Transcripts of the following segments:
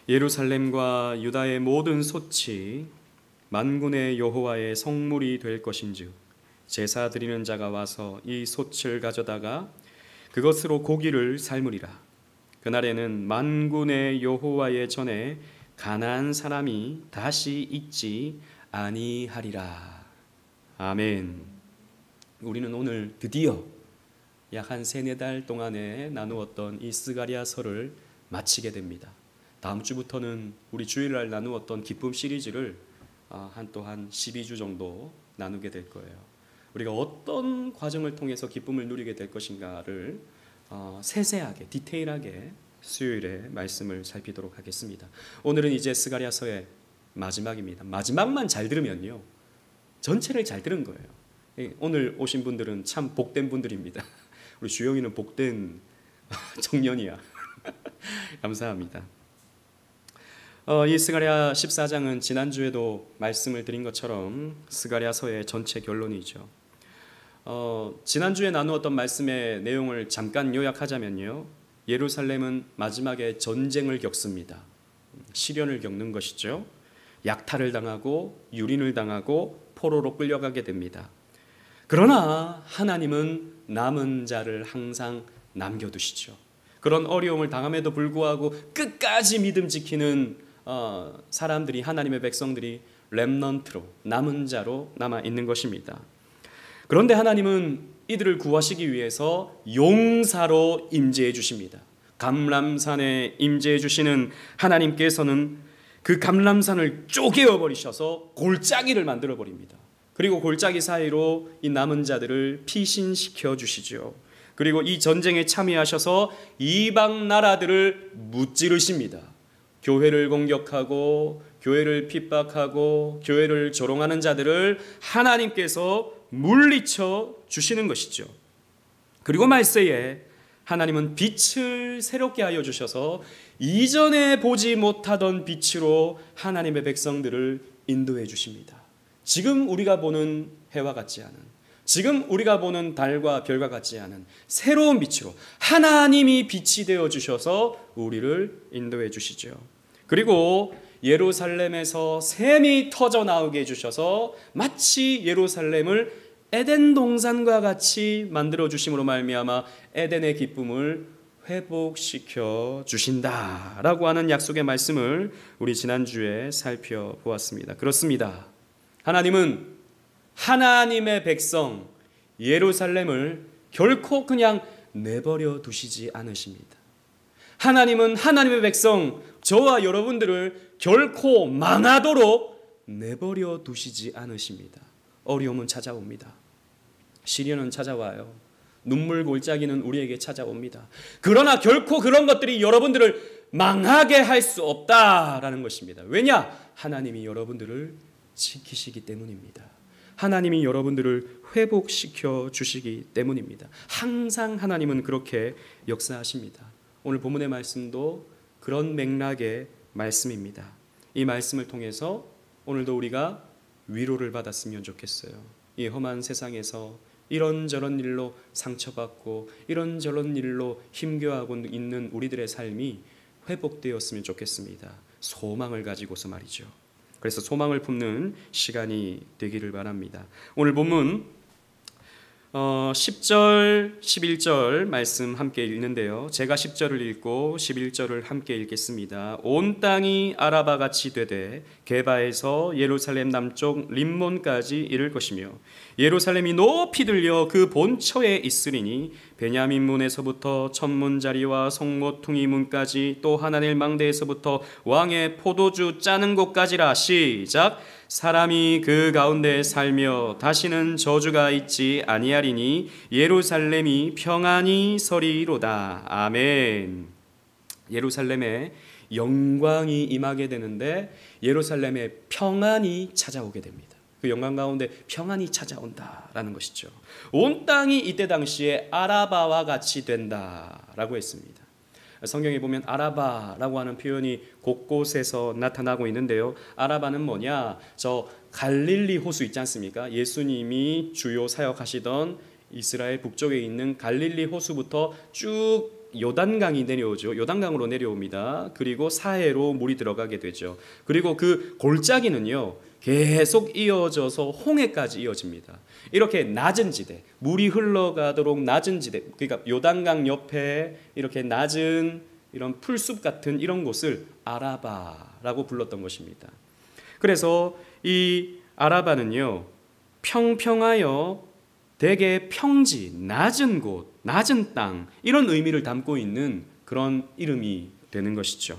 예루살렘과 유다의 모든 솥이 만군의 여호와의 성물이 될 것인즉 제사 드리는 자가 와서 이 솥을 가져다가 그것으로 고기를 삶으리라. 그날에는 만군의 여호와의 전에 가난한 사람이 다시 있지 아니하리라. 아멘. 우리는 오늘 드디어 약 한 3-4달 동안에 나누었던 이 스가랴서를 마치게 됩니다. 다음 주부터는 우리 주일날 나누었던 기쁨 시리즈를 한 12주 정도 나누게 될 거예요. 우리가 어떤 과정을 통해서 기쁨을 누리게 될 것인가를 세세하게 디테일하게 수요일에 말씀을 살피도록 하겠습니다. 오늘은 이제 스가랴서의 마지막입니다. 마지막만 잘 들으면요 전체를 잘 들은 거예요. 오늘 오신 분들은 참 복된 분들입니다. 우리 주영이는 복된 청년이야. 감사합니다. 이 스가랴 14장은 지난주에도 말씀을 드린 것처럼 스가랴서의 전체 결론이죠. 지난주에 나누었던 말씀의 내용을 잠깐 요약하자면요, 예루살렘은 마지막에 전쟁을 겪습니다. 시련을 겪는 것이죠. 약탈을 당하고 유린을 당하고 포로로 끌려가게 됩니다. 그러나 하나님은 남은 자를 항상 남겨두시죠. 그런 어려움을 당함에도 불구하고 끝까지 믿음 지키는 사람들이, 하나님의 백성들이 렘넌트로, 남은 자로 남아 있는 것입니다. 그런데 하나님은 이들을 구하시기 위해서 용사로 임재해 주십니다. 감람산에 임재해 주시는 하나님께서는 그 감람산을 쪼개어 버리셔서 골짜기를 만들어 버립니다. 그리고 골짜기 사이로 이 남은 자들을 피신시켜 주시죠. 그리고 이 전쟁에 참여하셔서 이방 나라들을 무찌르십니다. 교회를 공격하고 교회를 핍박하고 교회를 조롱하는 자들을 하나님께서 물리쳐 주시는 것이죠. 그리고 말세에 하나님은 빛을 새롭게 하여 주셔서 이전에 보지 못하던 빛으로 하나님의 백성들을 인도해 주십니다. 지금 우리가 보는 해와 같지 않은, 지금 우리가 보는 달과 별과 같지 않은 새로운 빛으로 하나님이 빛이 되어 주셔서 우리를 인도해 주시죠. 그리고 예루살렘에서 샘이 터져 나오게 해주셔서 마치 예루살렘을 에덴 동산과 같이 만들어 주심으로 말미암아 에덴의 기쁨을 회복시켜 주신다라고 하는 약속의 말씀을 우리 지난주에 살펴보았습니다. 그렇습니다. 하나님은 하나님의 백성 예루살렘을 결코 그냥 내버려 두시지 않으십니다. 하나님은 하나님의 백성 저와 여러분들을 결코 망하도록 내버려 두시지 않으십니다. 어려움은 찾아옵니다. 시련은 찾아와요. 눈물 골짜기는 우리에게 찾아옵니다. 그러나 결코 그런 것들이 여러분들을 망하게 할 수 없다라는 것입니다. 왜냐? 하나님이 여러분들을 지키시기 때문입니다. 하나님이 여러분들을 회복시켜 주시기 때문입니다. 항상 하나님은 그렇게 역사하십니다. 오늘 본문의 말씀도 그런 맥락의 말씀입니다. 이 말씀을 통해서 오늘도 우리가 위로를 받았으면 좋겠어요. 이 험한 세상에서 이런저런 일로 상처받고 이런저런 일로 힘겨워하고 있는 우리들의 삶이 회복되었으면 좋겠습니다. 소망을 가지고서 말이죠. 그래서 소망을 품는 시간이 되기를 바랍니다. 오늘 본문 10절, 11절 말씀 함께 읽는데요. 제가 10절을 읽고 11절을 함께 읽겠습니다. 온 땅이 아라바같이 되되 게바에서 예루살렘 남쪽 림몬까지 이를 것이며 예루살렘이 높이 들려 그 본처에 있으리니 베냐민 문에서부터 천문자리와 성모퉁이 문까지 또 하나넬 망대에서부터 왕의 포도주 짜는 곳까지라. 시작. 사람이 그 가운데 살며 다시는 저주가 있지 아니하리니 예루살렘이 평안히 서리로다. 아멘. 예루살렘에 영광이 임하게 되는데 예루살렘에 평안이 찾아오게 됩니다. 그 영광 가운데 평안이 찾아온다라는 것이죠. 온 땅이 이때 당시에 아라바와 같이 된다라고 했습니다. 성경에 보면 아라바라고 하는 표현이 곳곳에서 나타나고 있는데요. 아라바는 뭐냐? 저 갈릴리 호수 있지 않습니까? 예수님이 주요 사역하시던 이스라엘 북쪽에 있는 갈릴리 호수부터 쭉 요단강이 내려오죠. 요단강으로 내려옵니다. 그리고 사해로 물이 들어가게 되죠. 그리고 그 골짜기는요, 계속 이어져서 홍해까지 이어집니다. 이렇게 낮은 지대, 물이 흘러가도록 낮은 지대, 그러니까 요단강 옆에 이렇게 낮은 이런 풀숲 같은 이런 곳을 아라바라고 불렀던 것입니다. 그래서 이 아라바는요, 평평하여 대개 평지, 낮은 곳, 낮은 땅, 이런 의미를 담고 있는 그런 이름이 되는 것이죠.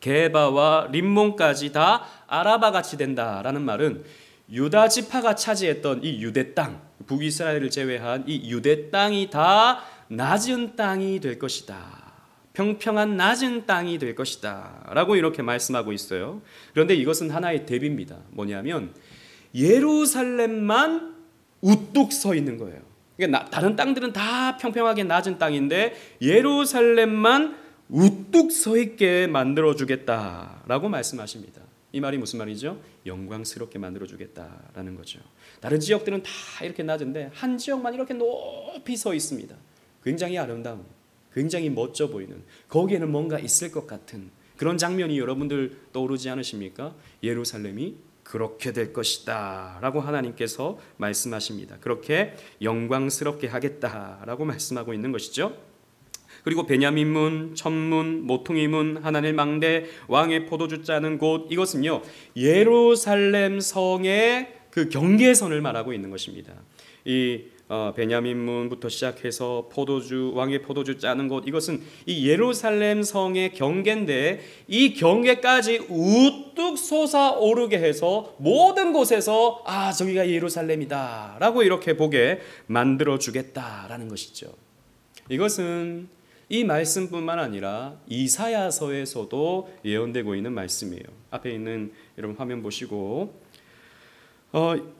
게바와 림몬까지 다 아라바 같이 된다라는 말은 유다 지파가 차지했던 이 유대 땅, 북이스라엘을 제외한 이 유대 땅이 다 낮은 땅이 될 것이다. 평평한 낮은 땅이 될 것이다 라고 이렇게 말씀하고 있어요. 그런데 이것은 하나의 대비입니다. 뭐냐면 예루살렘만 우뚝 서 있는 거예요. 그러니까 다른 땅들은 다 평평하게 낮은 땅인데 예루살렘만 우뚝 서 있게 만들어주겠다라고 말씀하십니다. 이 말이 무슨 말이죠? 영광스럽게 만들어주겠다라는 거죠. 다른 지역들은 다 이렇게 낮은데 한 지역만 이렇게 높이 서 있습니다. 굉장히 아름다운, 굉장히 멋져 보이는, 거기에는 뭔가 있을 것 같은 그런 장면이 여러분들 떠오르지 않으십니까? 예루살렘이 그렇게 될 것이다 라고 하나님께서 말씀하십니다. 그렇게 영광스럽게 하겠다라고 말씀하고 있는 것이죠. 그리고 베냐민 문, 천문, 모퉁이 문, 하나님의 망대, 왕의 포도주 짜는 곳, 이것은요 예루살렘 성의 그 경계선을 말하고 있는 것입니다. 이 베냐민 문부터 시작해서 왕의 포도주 짜는 곳, 이것은 이 예루살렘 성의 경계인데 이 경계까지 우뚝 솟아오르게 해서 모든 곳에서 저기가 예루살렘이다 라고 이렇게 보게 만들어주겠다라는 것이죠. 이것은 이 말씀뿐만 아니라 이사야서에서도 예언되고 있는 말씀이에요. 앞에 있는 여러분 화면 보시고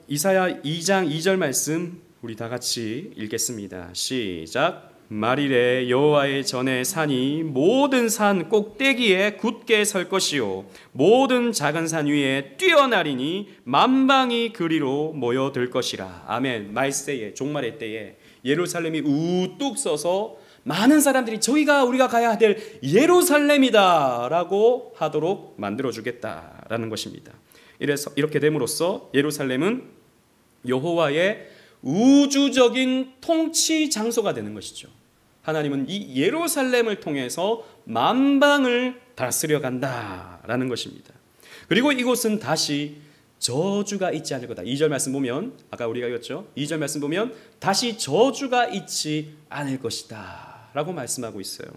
이사야 2장 2절 말씀 우리 다 같이 읽겠습니다. 시작. 말일에 여호와의 전에 산이 모든 산 꼭대기에 굳게 설 것이요 모든 작은 산 위에 뛰어나리니 만방이 그리로 모여들 것이라. 아멘. 말세에 종말의 때에 예루살렘이 우뚝 서서 많은 사람들이 저기가 우리가 가야 될 예루살렘이다 라고 하도록 만들어주겠다라는 것입니다. 이렇게 됨으로써 예루살렘은 여호와의 우주적인 통치 장소가 되는 것이죠. 하나님은 이 예루살렘을 통해서 만방을 다스려 간다라는 것입니다. 그리고 이곳은 다시 저주가 있지 않을 거다. 2절 말씀 보면 아까 우리가 읽었죠. 2절 말씀 보면 다시 저주가 있지 않을 것이다 라고 말씀하고 있어요.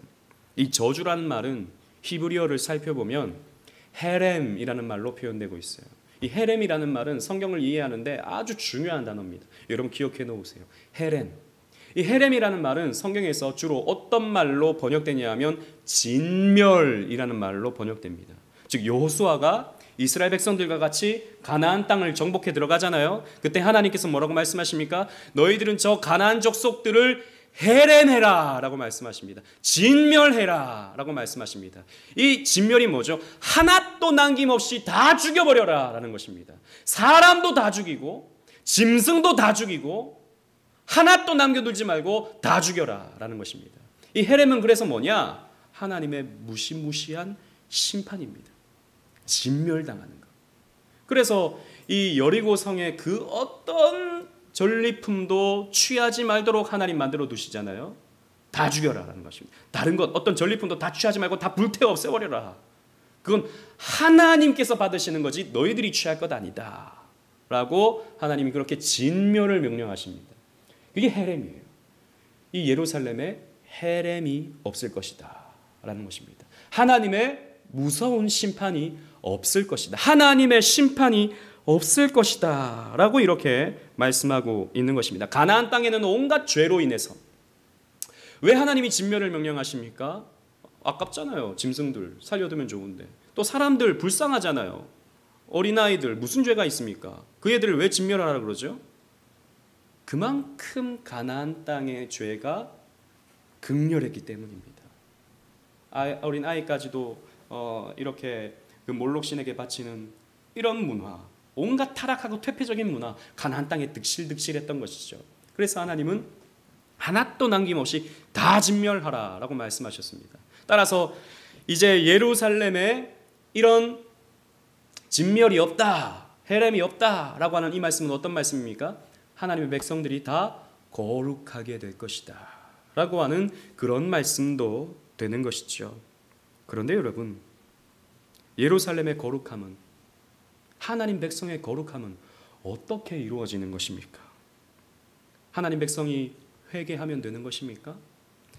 이 저주라는 말은 히브리어를 살펴보면 헤렘이라는 말로 표현되고 있어요. 이 헤렘이라는 말은 성경을 이해하는데 아주 중요한 단어입니다. 여러분 기억해 놓으세요. 헤렘. 이 헤렘이라는 말은 성경에서 주로 어떤 말로 번역되냐 하면 진멸이라는 말로 번역됩니다. 즉 여호수아가 이스라엘 백성들과 같이 가나안 땅을 정복해 들어가잖아요. 그때 하나님께서 뭐라고 말씀하십니까? 너희들은 저 가나안 족속들을 헤렘해라 라고 말씀하십니다. 진멸해라 라고 말씀하십니다. 이 진멸이 뭐죠? 하나도 남김없이 다 죽여버려라 라는 것입니다. 사람도 다 죽이고 짐승도 다 죽이고 하나도 남겨두지 말고 다 죽여라 라는 것입니다. 이 헤렘은 그래서 뭐냐? 하나님의 무시무시한 심판입니다. 진멸당하는 것. 그래서 이 여리고 성의 그 어떤 전리품도 취하지 말도록 하나님 만들어 두시잖아요. 다 죽여라라는 것입니다. 다른 것 어떤 전리품도 다 취하지 말고 다 불태워 없애버려라. 그건 하나님께서 받으시는 거지 너희들이 취할 것 아니다 라고 하나님이 그렇게 진멸을 명령하십니다. 그게 헤렘이에요. 이 예루살렘에 헤렘이 없을 것이다 라는 것입니다. 하나님의 무서운 심판이 없을 것이다. 하나님의 심판이 없을 것이다 라고 이렇게 말씀하고 있는 것입니다. 가나안 땅에는 온갖 죄로 인해서 왜 하나님이 진멸을 명령하십니까? 아깝잖아요. 짐승들 살려두면 좋은데. 또 사람들 불쌍하잖아요. 어린아이들 무슨 죄가 있습니까? 그 애들을 왜 진멸하라 그러죠? 그만큼 가나안 땅의 죄가 극렬했기 때문입니다. 어린 아이까지도 이렇게 그 몰록신에게 바치는 이런 문화, 온갖 타락하고 퇴폐적인 문화, 가나안 땅에 득실득실했던 것이죠. 그래서 하나님은 하나도 남김없이 다 진멸하라라고 말씀하셨습니다. 따라서 이제 예루살렘에 이런 진멸이 없다, 헤렘이 없다라고 하는 이 말씀은 어떤 말씀입니까? 하나님의 백성들이 다 거룩하게 될 것이다 라고 하는 그런 말씀도 되는 것이죠. 그런데 여러분, 예루살렘의 거룩함은, 하나님 백성의 거룩함은 어떻게 이루어지는 것입니까? 하나님 백성이 회개하면 되는 것입니까?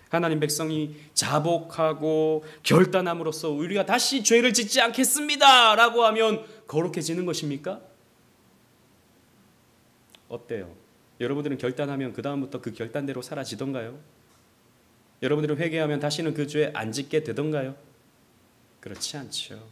하나님 백성이 자복하고 결단함으로써 우리가 다시 죄를 짓지 않겠습니다 라고 하면 거룩해지는 것입니까? 어때요? 여러분들은 결단하면 그 다음부터 그 결단대로 사라지던가요? 여러분들은 회개하면 다시는 그 죄 안 짓게 되던가요? 그렇지 않죠.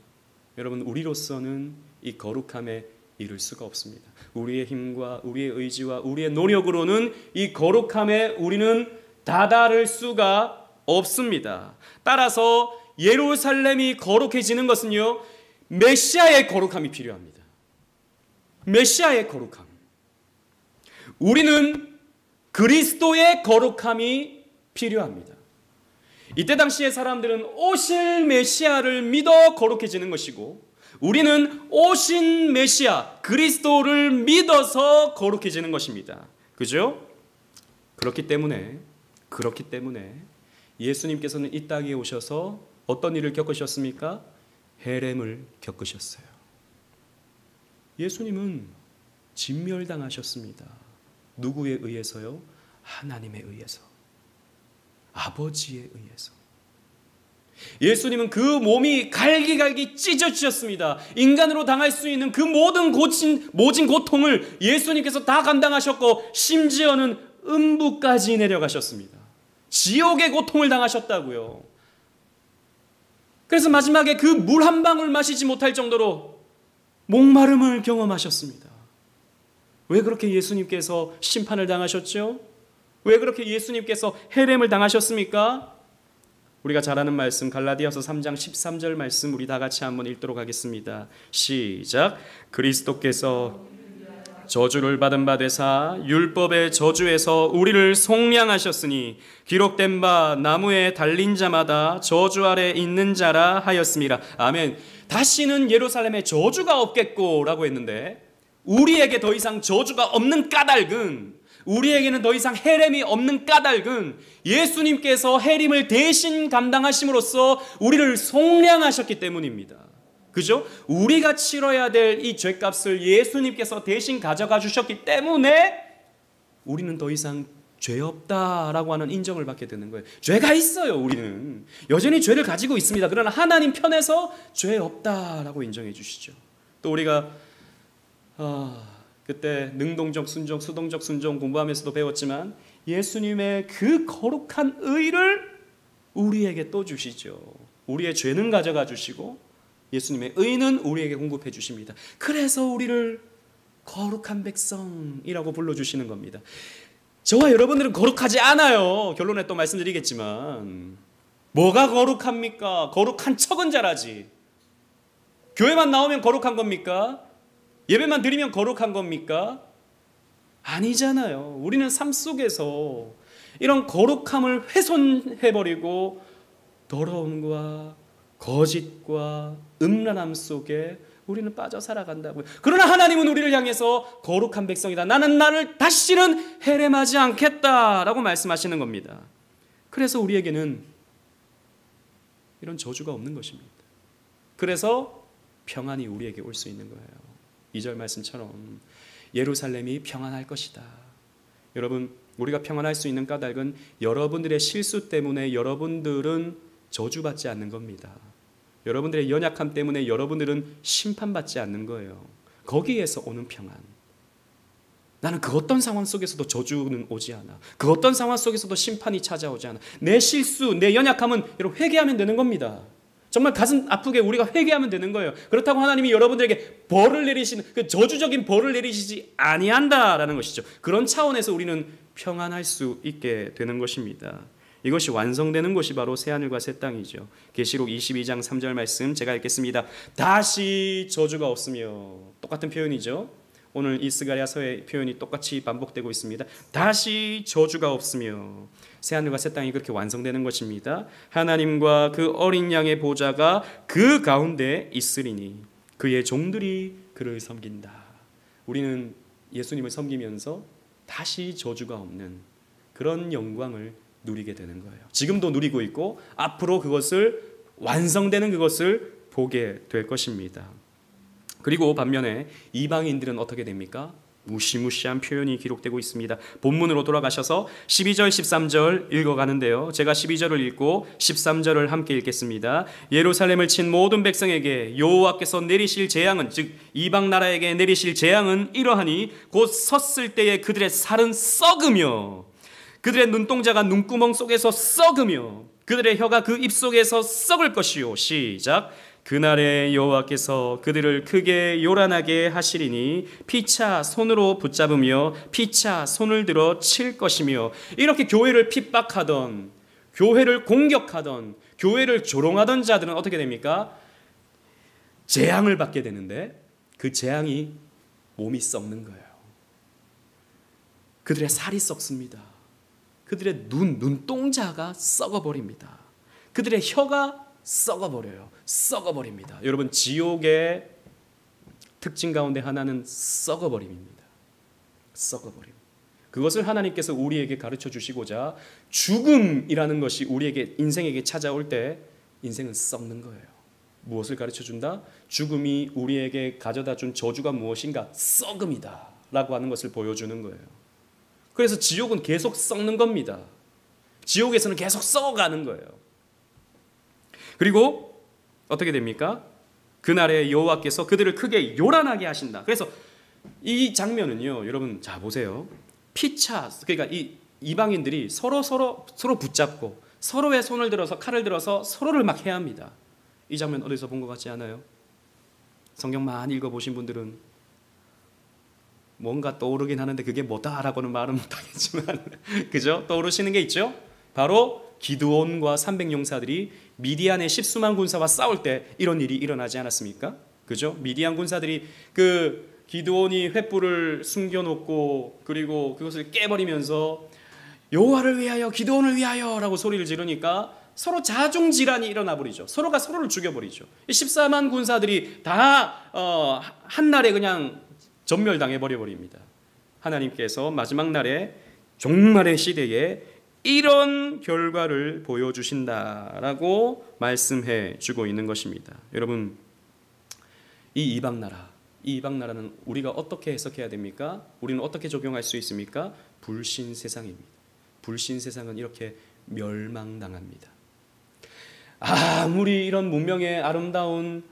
여러분, 우리로서는 이 거룩함에 이를 수가 없습니다. 우리의 힘과 우리의 의지와 우리의 노력으로는 이 거룩함에 우리는 다다를 수가 없습니다. 따라서 예루살렘이 거룩해지는 것은요, 메시아의 거룩함이 필요합니다. 메시아의 거룩함. 우리는 그리스도의 거룩함이 필요합니다. 이때 당시의 사람들은 오실 메시아를 믿어 거룩해지는 것이고, 우리는 오신 메시아 그리스도를 믿어서 거룩해지는 것입니다. 그죠? 그렇기 때문에 예수님께서는 이 땅에 오셔서 어떤 일을 겪으셨습니까? 헤렘을 겪으셨어요. 예수님은 진멸당하셨습니다. 누구에 의해서요? 하나님에 의해서, 아버지에 의해서. 예수님은 그 몸이 갈기갈기 찢어지셨습니다. 인간으로 당할 수 있는 그 모진 고통을 예수님께서 다 감당하셨고, 심지어는 음부까지 내려가셨습니다. 지옥의 고통을 당하셨다고요. 그래서 마지막에 그 물 한 방울 마시지 못할 정도로 목마름을 경험하셨습니다. 왜 그렇게 예수님께서 심판을 당하셨죠? 왜 그렇게 예수님께서 헤렘을 당하셨습니까? 우리가 잘 아는 말씀, 갈라디아서 3장 13절 말씀 우리 다 같이 한번 읽도록 하겠습니다. 시작. 그리스도께서 저주를 받은 바 되사 율법의 저주에서 우리를 속량하셨으니 기록된 바 나무에 달린 자마다 저주 아래 있는 자라 하였습니다. 아멘. 다시는 예루살렘에 저주가 없겠고 라고 했는데, 우리에게 더 이상 저주가 없는 까닭은, 우리에게는 더 이상 헤렘이 없는 까닭은 예수님께서 헤림을 대신 감당하심으로써 우리를 속량하셨기 때문입니다. 그죠? 우리가 치러야 될 이 죄값을 예수님께서 대신 가져가 주셨기 때문에 우리는 더 이상 죄 없다라고 하는 인정을 받게 되는 거예요. 죄가 있어요. 우리는 여전히 죄를 가지고 있습니다. 그러나 하나님 편에서 죄 없다라고 인정해 주시죠. 또 우리가 그때 능동적 순종, 수동적 순종 공부하면서도 배웠지만, 예수님의 그 거룩한 의를 우리에게 또 주시죠. 우리의 죄는 가져가 주시고 예수님의 의는 우리에게 공급해 주십니다. 그래서 우리를 거룩한 백성이라고 불러주시는 겁니다. 저와 여러분들은 거룩하지 않아요. 결론에 또 말씀드리겠지만, 뭐가 거룩합니까? 거룩한 척은 잘하지. 교회만 나오면 거룩한 겁니까? 예배만 드리면 거룩한 겁니까? 아니잖아요. 우리는 삶 속에서 이런 거룩함을 훼손해버리고 더러움과 거짓과 음란함 속에 우리는 빠져 살아간다고요. 그러나 하나님은 우리를 향해서 거룩한 백성이다, 나는 나를 다시는 헤렘하지 않겠다라고 말씀하시는 겁니다. 그래서 우리에게는 이런 저주가 없는 것입니다. 그래서 평안이 우리에게 올 수 있는 거예요. 2절 말씀처럼 예루살렘이 평안할 것이다. 여러분, 우리가 평안할 수 있는 까닭은 여러분들의 실수 때문에 여러분들은 저주받지 않는 겁니다. 여러분들의 연약함 때문에 여러분들은 심판받지 않는 거예요. 거기에서 오는 평안. 나는 그 어떤 상황 속에서도 저주는 오지 않아. 그 어떤 상황 속에서도 심판이 찾아오지 않아. 내 실수, 내 연약함은 여러분 회개하면 되는 겁니다. 정말 가슴 아프게 우리가 회개하면 되는 거예요. 그렇다고 하나님이 여러분들에게 벌을 내리시는, 그 저주적인 벌을 내리시지 아니한다라는 것이죠. 그런 차원에서 우리는 평안할 수 있게 되는 것입니다. 이것이 완성되는 곳이 바로 새하늘과 새 땅이죠. 계시록 22장 3절 말씀 제가 읽겠습니다. 다시 저주가 없으며, 똑같은 표현이죠. 오늘 이 스가랴서의 표현이 똑같이 반복되고 있습니다. 다시 저주가 없으며 새하늘과 새 땅이 그렇게 완성되는 것입니다. 하나님과 그 어린 양의 보좌가 그 가운데 있으리니 그의 종들이 그를 섬긴다. 우리는 예수님을 섬기면서 다시 저주가 없는 그런 영광을 누리게 되는 거예요. 지금도 누리고 있고 앞으로 그것을 완성되는 그것을 보게 될 것입니다. 그리고 반면에 이방인들은 어떻게 됩니까? 무시무시한 표현이 기록되고 있습니다. 본문으로 돌아가셔서 12절 13절 읽어가는데요, 제가 12절을 읽고 13절을 함께 읽겠습니다. 예루살렘을 친 모든 백성에게 여호와께서 내리실 재앙은, 즉 이방 나라에게 내리실 재앙은 이러하니 곧 섰을 때에 그들의 살은 썩으며 그들의 눈동자가 눈구멍 속에서 썩으며 그들의 혀가 그 입속에서 썩을 것이요. 시작. 그날에 여호와께서 그들을 크게 요란하게 하시리니 피차 손으로 붙잡으며 피차 손을 들어 칠 것이며. 이렇게 교회를 핍박하던, 교회를 공격하던, 교회를 조롱하던 자들은 어떻게 됩니까? 재앙을 받게 되는데 그 재앙이 몸이 썩는 거예요. 그들의 살이 썩습니다. 그들의 눈동자가 썩어버립니다. 그들의 혀가 썩어버려요. 썩어버립니다. 여러분, 지옥의 특징 가운데 하나는 썩어버림입니다. 썩어버림. 그것을 하나님께서 우리에게 가르쳐 주시고자 죽음이라는 것이 우리에게 인생에게 찾아올 때 인생은 썩는 거예요. 무엇을 가르쳐 준다? 죽음이 우리에게 가져다 준 저주가 무엇인가? 썩음이다 라고 하는 것을 보여주는 거예요. 그래서 지옥은 계속 썩는 겁니다. 지옥에서는 계속 썩어가는 거예요. 그리고 어떻게 됩니까? 그날에 여호와께서 그들을 크게 요란하게 하신다. 그래서 이 장면은요, 여러분 자 보세요. 피차, 그러니까 이 이방인들이 서로 붙잡고 서로의 손을 들어서 칼을 들어서 서로를 막 해야 합니다. 이 장면 어디서 본 것 같지 않아요? 성경 많이 읽어보신 분들은 뭔가 떠오르긴 하는데 그게 뭐다라고는 말은 못하겠지만 그죠? 떠오르시는 게 있죠? 바로 기드온과 300용사들이 미디안의 10수만 군사와 싸울 때 이런 일이 일어나지 않았습니까? 그죠? 미디안 군사들이 그 기드온이 횃불을 숨겨놓고 그리고 그것을 깨버리면서 여호와를 위하여, 기드온을 위하여 라고 소리를 지르니까 서로 자중질환이 일어나 버리죠. 서로가 서로를 죽여버리죠. 14만 군사들이 다 한날에 그냥 전멸당해 버려버립니다. 하나님께서 마지막 날에 종말의 시대에 이런 결과를 보여주신다라고 말씀해 주고 있는 것입니다. 여러분, 이 이방 나라는 우리가 어떻게 해석해야 됩니까? 우리는 어떻게 적용할 수 있습니까? 불신 세상입니다. 불신 세상은 이렇게 멸망당합니다. 아무리 이런 문명의 아름다운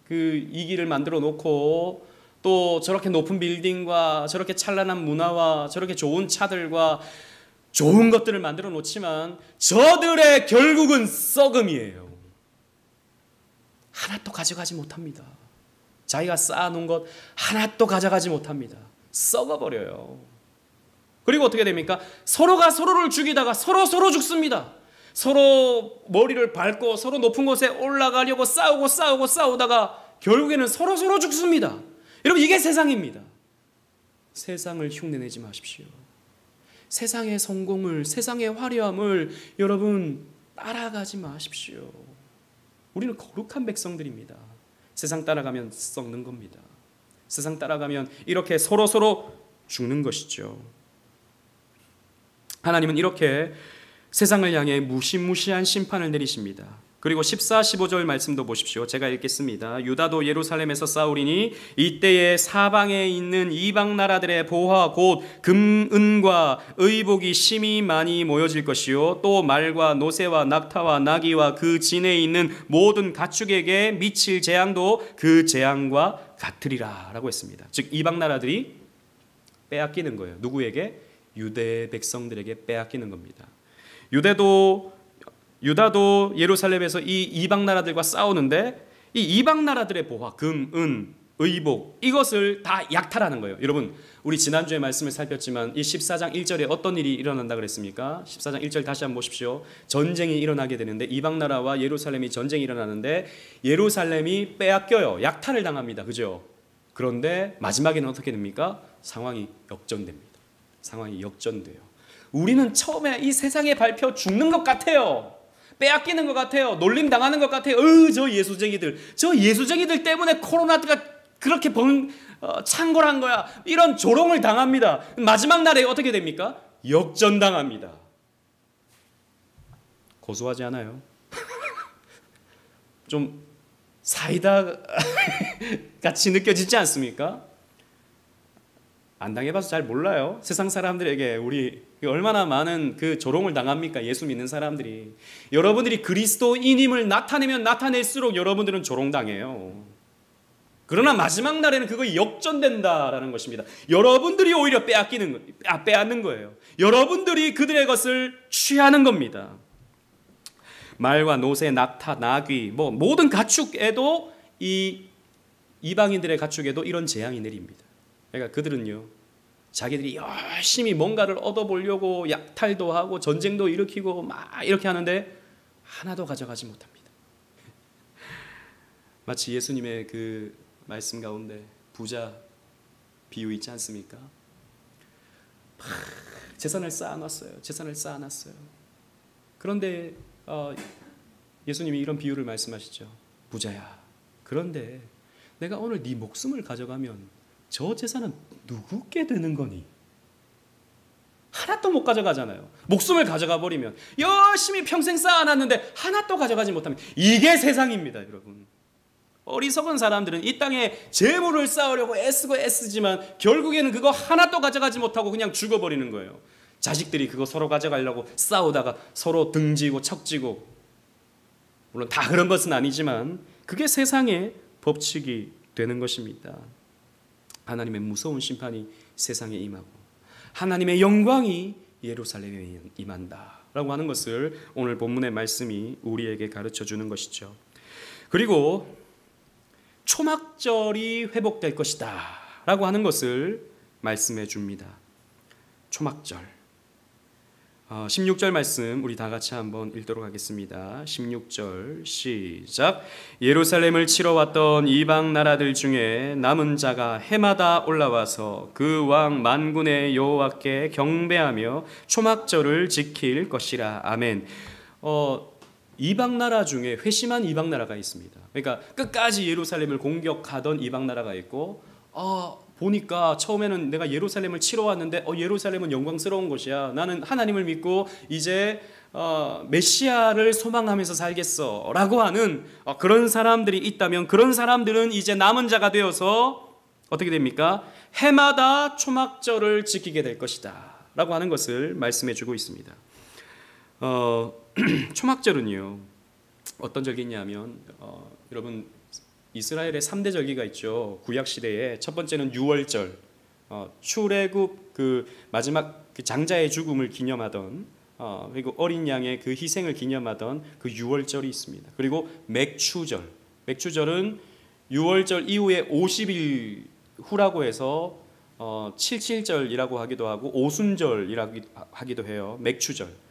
이 길을 만들어 놓고 또 저렇게 높은 빌딩과 저렇게 찬란한 문화와 저렇게 좋은 차들과 좋은 것들을 만들어 놓지만 저들의 결국은 썩음이에요. 하나도 가져가지 못합니다. 자기가 쌓아놓은 것 하나도 가져가지 못합니다. 썩어버려요. 그리고 어떻게 됩니까? 서로가 서로를 죽이다가 서로 죽습니다. 서로 머리를 밟고 서로 높은 곳에 올라가려고 싸우다가 결국에는 서로 죽습니다. 여러분, 이게 세상입니다. 세상을 흉내내지 마십시오. 세상의 성공을, 세상의 화려함을 여러분 따라가지 마십시오. 우리는 거룩한 백성들입니다. 세상 따라가면 썩는 겁니다. 세상 따라가면 이렇게 서로 죽는 것이죠. 하나님은 이렇게 세상을 향해 무시무시한 심판을 내리십니다. 그리고 14, 15절 말씀도 보십시오. 제가 읽겠습니다. 유다도 예루살렘에서 싸우리니 이때에 사방에 있는 이방 나라들의 보화 곧 금, 은과 의복이 심히 많이 모여질 것이요 또 말과 노새와 낙타와 나귀와 그 진에 있는 모든 가축에게 미칠 재앙도 그 재앙과 같으리라 라고 했습니다. 즉 이방 나라들이 빼앗기는 거예요. 누구에게? 유대 백성들에게 빼앗기는 겁니다. 유다도 예루살렘에서 이 이방 나라들과 싸우는데 이 이방 나라들의 보화, 금, 은, 의복 이것을 다 약탈하는 거예요. 여러분, 우리 지난주에 말씀을 살폈지만 이 14장 1절에 어떤 일이 일어난다 그랬습니까? 14장 1절 다시 한번 보십시오. 전쟁이 일어나게 되는데 이방 나라와 예루살렘이 전쟁이 일어나는데 예루살렘이 빼앗겨요. 약탈을 당합니다. 그죠? 그런데 마지막에는 어떻게 됩니까? 상황이 역전됩니다. 상황이 역전돼요. 우리는 처음에 이 세상에 밟혀 죽는 것 같아요. 빼앗기는 것 같아요. 놀림 당하는 것 같아요. 저 예수쟁이들 때문에 코로나가 그렇게 창궐한 거야. 이런 조롱을 당합니다. 마지막 날에 어떻게 됩니까? 역전당합니다. 고소하지 않아요? 좀 사이다 같이 느껴지지 않습니까? 안 당해봐서 잘 몰라요. 세상 사람들에게 우리 얼마나 많은 그 조롱을 당합니까? 예수 믿는 사람들이. 여러분들이 그리스도인임을 나타내면 나타낼수록 여러분들은 조롱당해요. 그러나 마지막 날에는 그거 역전된다라는 것입니다. 여러분들이 오히려 빼앗는 거예요. 여러분들이 그들의 것을 취하는 겁니다. 말과 노새, 낙타, 나귀, 모든 가축에도 이방인들의 가축에도 이런 재앙이 내립니다. 그러니까 그들은요, 자기들이 열심히 뭔가를 얻어보려고 약탈도 하고 전쟁도 일으키고 막 이렇게 하는데 하나도 가져가지 못합니다. 마치 예수님의 그 말씀 가운데 부자 비유 있지 않습니까? 재산을 쌓아놨어요. 그런데 예수님이 이런 비유를 말씀하시죠. 부자야, 그런데 내가 오늘 네 목숨을 가져가면 저 재산은 누구께 되는 거니? 하나도 못 가져가잖아요. 목숨을 가져가 버리면 열심히 평생 쌓아놨는데 하나도 가져가지 못하면 이게 세상입니다, 여러분. 어리석은 사람들은 이 땅에 재물을 쌓으려고 애쓰지만 결국에는 그거 하나도 가져가지 못하고 그냥 죽어버리는 거예요. 자식들이 그거 서로 가져가려고 싸우다가 서로 등지고 척지고, 물론 다 그런 것은 아니지만 그게 세상의 법칙이 되는 것입니다. 하나님의 무서운 심판이 세상에 임하고 하나님의 영광이 예루살렘에 임한다라고 하는 것을 오늘 본문의 말씀이 우리에게 가르쳐주는 것이죠. 그리고 초막절이 회복될 것이다 라고 하는 것을 말씀해 줍니다. 초막절 16절 말씀 우리 다 같이 한번 읽도록 하겠습니다. 16절 시작. 예루살렘을 치러 왔던 이방 나라들 중에 남은 자가 해마다 올라와서 그 왕 만군의 여호와께 경배하며 초막절을 지킬 것이라. 아멘. 이방 나라 중에 회심한 이방 나라가 있습니다. 그러니까 끝까지 예루살렘을 공격하던 이방 나라가 있고, 보니까 처음에는 내가 예루살렘을 치러 왔는데 예루살렘은 영광스러운 곳이야. 나는 하나님을 믿고 이제 메시아를 소망하면서 살겠어 라고 하는 그런 사람들이 있다면, 그런 사람들은 이제 남은 자가 되어서 어떻게 됩니까? 해마다 초막절을 지키게 될 것이다 라고 하는 것을 말씀해 주고 있습니다. 초막절은요 어떤 절기냐면 여러분 이스라엘의 3대 절기가 있죠. 구약시대에 첫 번째는 유월절, 출애굽 그 마지막 그 장자의 죽음을 기념하던 그리고 어린 양의 그 희생을 기념하던 그 유월절이 있습니다. 그리고 맥추절은 유월절 이후에 50일 후라고 해서 77절이라고 하기도 하고 오순절이라고 하기도 해요. 맥추절.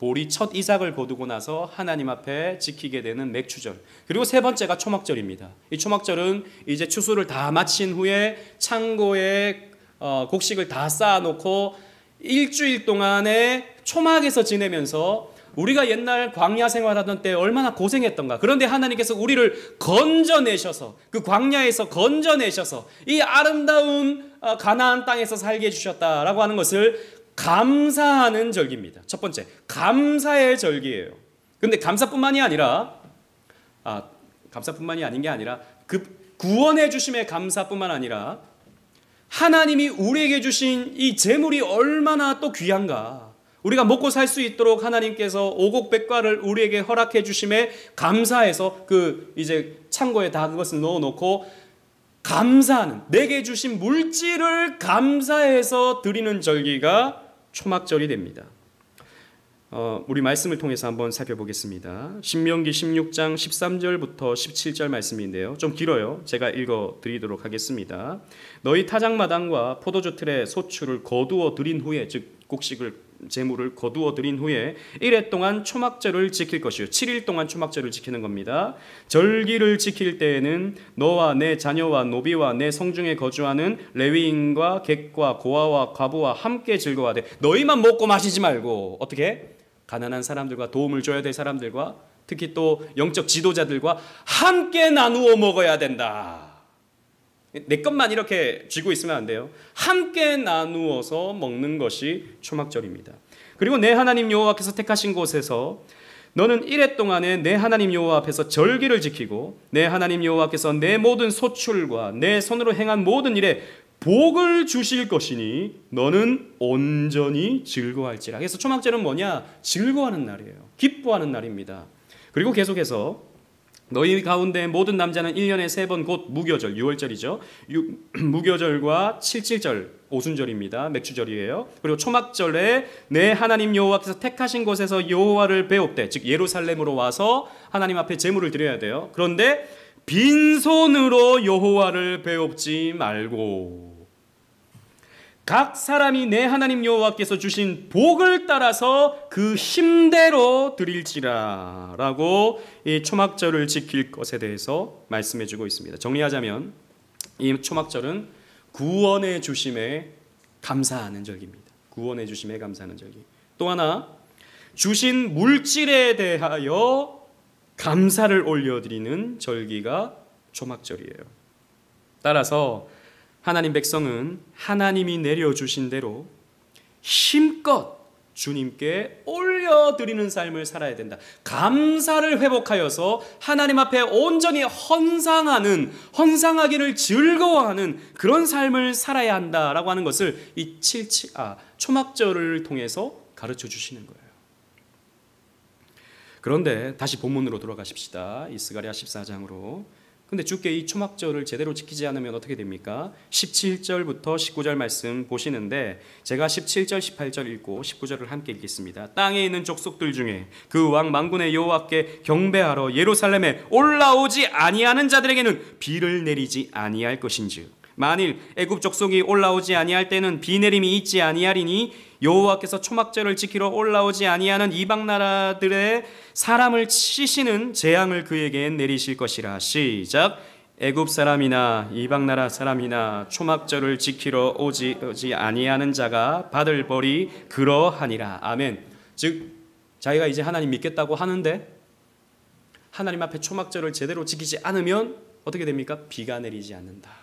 보리 첫 이삭을 거두고 나서 하나님 앞에 지키게 되는 맥추절. 그리고 세 번째가 초막절입니다. 이 초막절은 이제 추수를 다 마친 후에 창고에 곡식을 다 쌓아놓고 일주일 동안의 초막에서 지내면서, 우리가 옛날 광야 생활하던 때 얼마나 고생했던가. 그런데 하나님께서 우리를 건져내셔서, 그 광야에서 건져내셔서 이 아름다운 가나안 땅에서 살게 해주셨다라고 하는 것을 감사하는 절기입니다. 첫 번째, 감사의 절기예요. 근데 감사뿐만이 아닌 게 아니라 그 구원해 주심의 감사뿐만 아니라 하나님이 우리에게 주신 이 재물이 얼마나 또 귀한가. 우리가 먹고 살 수 있도록 하나님께서 오곡백과를 우리에게 허락해 주심에 감사해서 그 이제 창고에 다 그것을 넣어놓고 감사하는, 내게 주신 물질을 감사해서 드리는 절기가 초막절이 됩니다. 우리 말씀을 통해서 한번 살펴보겠습니다. 신명기 16장 13절부터 17절 말씀인데요. 좀 길어요. 제가 읽어드리도록 하겠습니다. 너희 타작마당과 포도주 틀에 소출을 거두어 드린 후에, 즉 곡식을 제물을 거두어 드린 후에 1회 동안 초막절을 지킬 것이요 7일 동안 초막절을 지키는 겁니다. 절기를 지킬 때에는 너와 내 자녀와 노비와 내 성중에 거주하는 레위인과 객과 고아와 과부와 함께 즐거워하되 너희만 먹고 마시지 말고 어떻게? 가난한 사람들과 도움을 줘야 될 사람들과 특히 또 영적 지도자들과 함께 나누어 먹어야 된다. 내 것만 이렇게 쥐고 있으면 안 돼요. 함께 나누어서 먹는 것이 초막절입니다. 그리고 내 하나님 여호와께서 택하신 곳에서 너는 1회 동안에 내 하나님 여호와 앞에서 절기를 지키고 내 하나님 여호와께서 내 모든 소출과 내 손으로 행한 모든 일에 복을 주실 것이니 너는 온전히 즐거워할지라. 그래서 초막절은 뭐냐? 즐거워하는 날이에요. 기뻐하는 날입니다. 그리고 계속해서 너희 가운데 모든 남자는 1년에 3번 곧 무교절 6월절이죠. 무교절과 칠칠절 오순절입니다. 맥주절이에요. 그리고 초막절에 내 하나님 여호와께서 택하신 곳에서 여호와를 배웁되 즉 예루살렘으로 와서 하나님 앞에 제물을 드려야 돼요. 그런데 빈손으로 여호와를 배웁지 말고 각 사람이 내 하나님 여호와께서 주신 복을 따라서 그 힘대로 드릴지라 라고 이 초막절을 지킬 것에 대해서 말씀해 주고 있습니다. 정리하자면 이 초막절은 구원의 주심에 감사하는 절기입니다. 구원의 주심에 감사하는 절기. 또 하나 주신 물질에 대하여 감사를 올려드리는 절기가 초막절이에요. 따라서 하나님 백성은 하나님이 내려주신 대로 힘껏 주님께 올려드리는 삶을 살아야 된다. 감사를 회복하여서 하나님 앞에 온전히 헌상하기를 즐거워하는 그런 삶을 살아야 한다라고 하는 것을 이 초막절을 통해서 가르쳐 주시는 거예요. 그런데 다시 본문으로 돌아가십시다. 이 스가랴 14장으로. 근데 주께 이 초막절을 제대로 지키지 않으면 어떻게 됩니까? 17절부터 19절 말씀 보시는데 제가 17절 18절 읽고 19절을 함께 읽겠습니다. 땅에 있는 족속들 중에 그 왕 만군의 여호와께 경배하러 예루살렘에 올라오지 아니하는 자들에게는 비를 내리지 아니할 것인즉 만일 애굽 족속이 올라오지 아니할 때는 비 내림이 있지 아니하리니 여호와께서 초막절을 지키러 올라오지 아니하는 이방 나라들의 사람을 치시는 재앙을 그에게 내리실 것이라. 시작. 애굽 사람이나 이방 나라 사람이나 초막절을 지키러 오지 아니하는 자가 받을 벌이 그러하니라. 아멘. 즉 자기가 이제 하나님 믿겠다고 하는데 하나님 앞에 초막절을 제대로 지키지 않으면 어떻게 됩니까? 비가 내리지 않는다.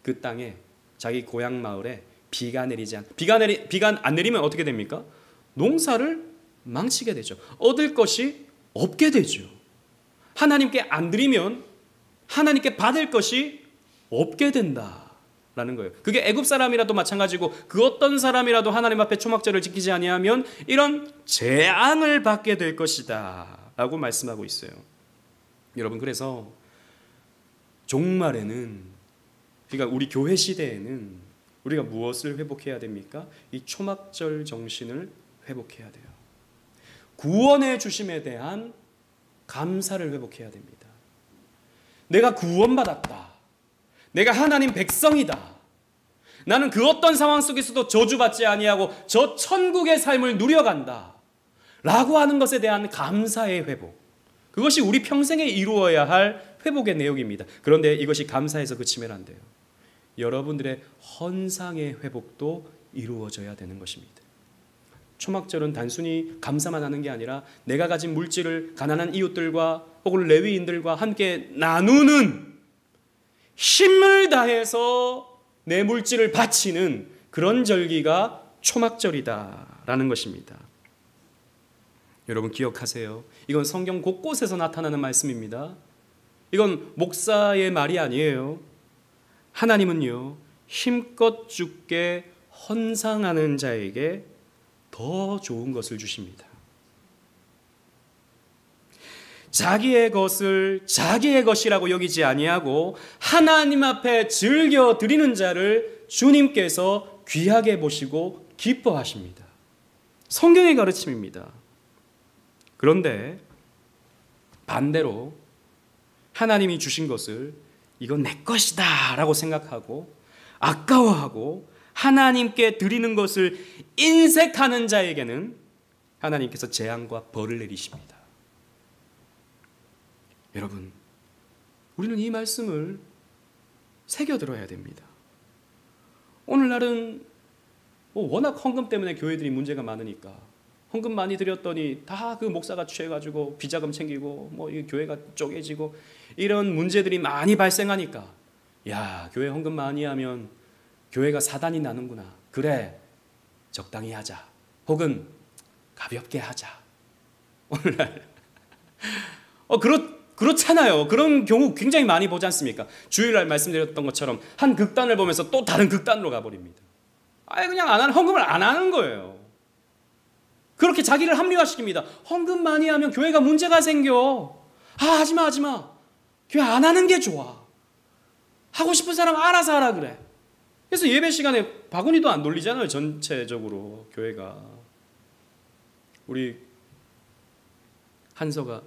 그 땅에 자기 고향 마을에 비가 안 내리면 어떻게 됩니까? 농사를 망치게 되죠. 얻을 것이 없게 되죠. 하나님께 안 드리면 하나님께 받을 것이 없게 된다라는 거예요. 그게 애굽 사람이라도 마찬가지고 그 어떤 사람이라도 하나님 앞에 초막절을 지키지 아니하면 이런 재앙을 받게 될 것이다라고 말씀하고 있어요. 여러분, 그래서 종말에는, 그러니까 우리 교회 시대에는 우리가 무엇을 회복해야 됩니까? 이 초막절 정신을 회복해야 돼요. 구원의 주심에 대한 감사를 회복해야 됩니다. 내가 구원받았다. 내가 하나님 백성이다. 나는 그 어떤 상황 속에서도 저주받지 아니하고 저 천국의 삶을 누려간다. 라고 하는 것에 대한 감사의 회복. 그것이 우리 평생에 이루어야 할 회복의 내용입니다. 그런데 이것이 감사해서 그치면 안 돼요. 여러분들의 헌상의 회복도 이루어져야 되는 것입니다. 초막절은 단순히 감사만 하는 게 아니라 내가 가진 물질을 가난한 이웃들과 혹은 레위인들과 함께 나누는, 힘을 다해서 내 물질을 바치는 그런 절기가 초막절이다라는 것입니다. 여러분 기억하세요. 이건 성경 곳곳에서 나타나는 말씀입니다. 이건 목사의 말이 아니에요. 하나님은요, 힘껏 주께 헌상하는 자에게 더 좋은 것을 주십니다. 자기의 것을 자기의 것이라고 여기지 아니하고 하나님 앞에 즐겨 드리는 자를 주님께서 귀하게 보시고 기뻐하십니다. 성경의 가르침입니다. 그런데 반대로 하나님이 주신 것을 이건 내 것이다 라고 생각하고 아까워하고 하나님께 드리는 것을 인색하는 자에게는 하나님께서 재앙과 벌을 내리십니다. 여러분, 우리는 이 말씀을 새겨들어야 됩니다. 오늘날은 워낙 헌금 때문에 교회들이 문제가 많으니까 헌금 많이 드렸더니 다 그 목사가 취해가지고 비자금 챙기고 이 교회가 쪼개지고 이런 문제들이 많이 발생하니까 야, 교회 헌금 많이 하면 교회가 사단이 나는구나. 그래, 적당히 하자. 혹은 가볍게 하자. 오늘날 그렇잖아요. 그런 경우 굉장히 많이 보지 않습니까? 주일날 말씀드렸던 것처럼 한 극단을 보면서 또 다른 극단으로 가버립니다. 아예 그냥 헌금을 안 하는 거예요. 그렇게 자기를 합리화시킵니다. 헌금 많이 하면 교회가 문제가 생겨. 하지마. 교회 안 하는 게 좋아. 하고 싶은 사람 알아서 하라 그래. 그래서 예배 시간에 바구니도 안 돌리잖아요. 전체적으로 교회가. 우리 한서가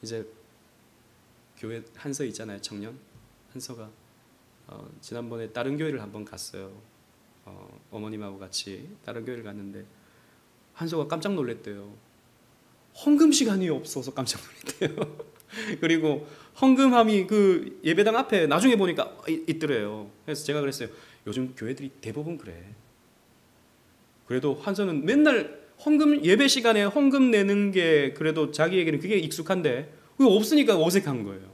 이제 교회 한서 있잖아요. 청년 한서가 지난번에 다른 교회를 한번 갔어요. 어머님하고 같이 다른 교회를 갔는데 한서가 깜짝 놀랐대요. 헌금 시간이 없어서 깜짝 놀랐대요. 그리고 헌금함이 그 예배당 앞에 나중에 보니까 있더래요. 그래서 제가 그랬어요. 요즘 교회들이 대부분 그래. 그래도 한서는 맨날 헌금 예배 시간에 헌금 내는 게 그래도 자기에게는 그게 익숙한데 없으니까 어색한 거예요.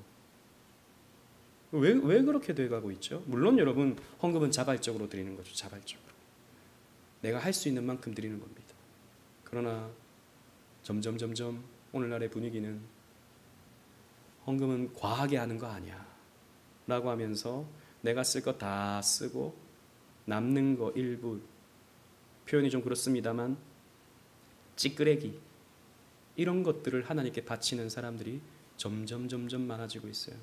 왜 그렇게 돼가고 있죠? 물론 여러분, 헌금은 자발적으로 드리는 거죠. 자발적으로 내가 할 수 있는 만큼 드리는 겁니다. 그러나 점점 오늘날의 분위기는 헌금은 과하게 하는 거 아니야 라고 하면서 내가 쓸 거 다 쓰고 남는 거 일부, 표현이 좀 그렇습니다만 찌끄레기, 이런 것들을 하나님께 바치는 사람들이 점점 많아지고 있어요.